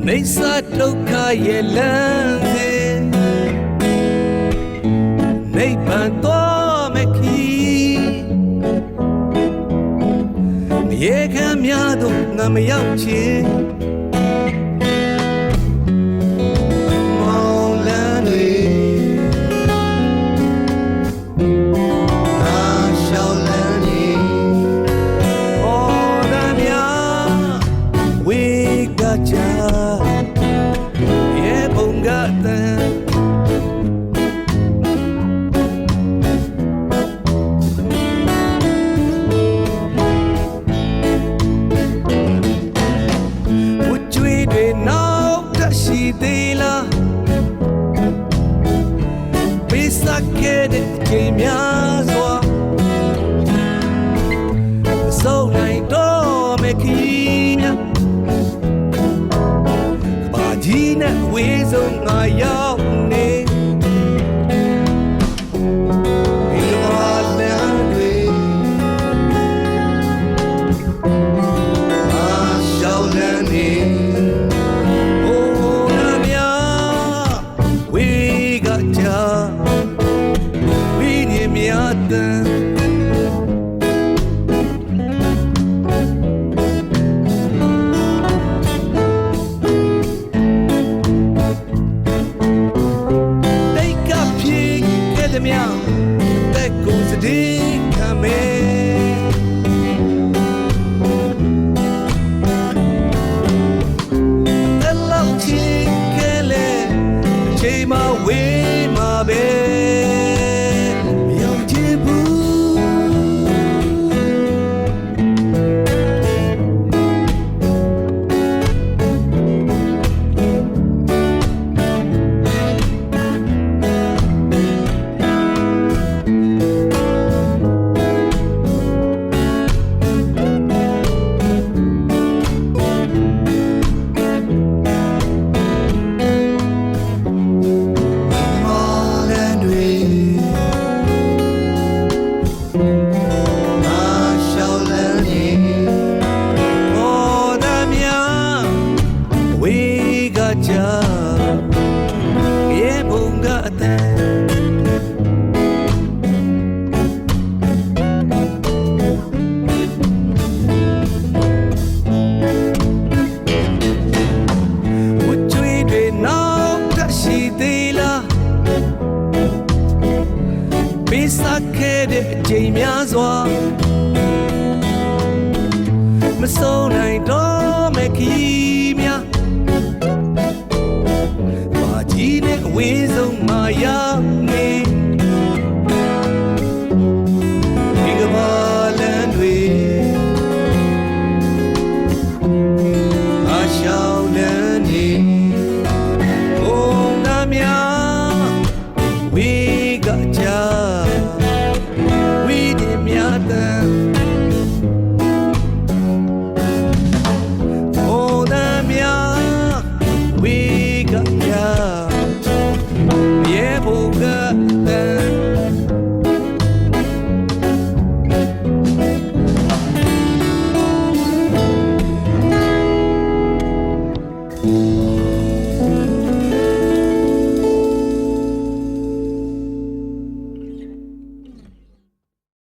နေစာဒုက္ခရဲ့လမ်းစဉ်နိဗ္ဗာန်တော်မခီရေခံများတို့ငါမရောက်ချင်မောင်လန်းတွေငါရှောက်လန်းနေဟောရမြဝေကကြခဲ့တဲ့ချိန်များစွာစုံနိုင်တော့မခီးများဘာကြီးနဲ့ဝေးဆုံးငါရောက်နေဒီမှာလမ်းတွေအာရှောင်းလန်းနေဟိုနာမြဝေးကကြမြတ်တဲ့တိတ်ကပြေခဲ့တဲ့မြောင်တဲ့ကိုစတဲ့ခမဲတဲ့လောက်ချစ်ခဲ့လေချိန်မဝေးမှာပဲခဲ့တဲ့ချိန်များစွာမဆုံးနိုင်တော့မခီးများဘာကြီးနဲ့အဝေးဆုံးမရောက်နေ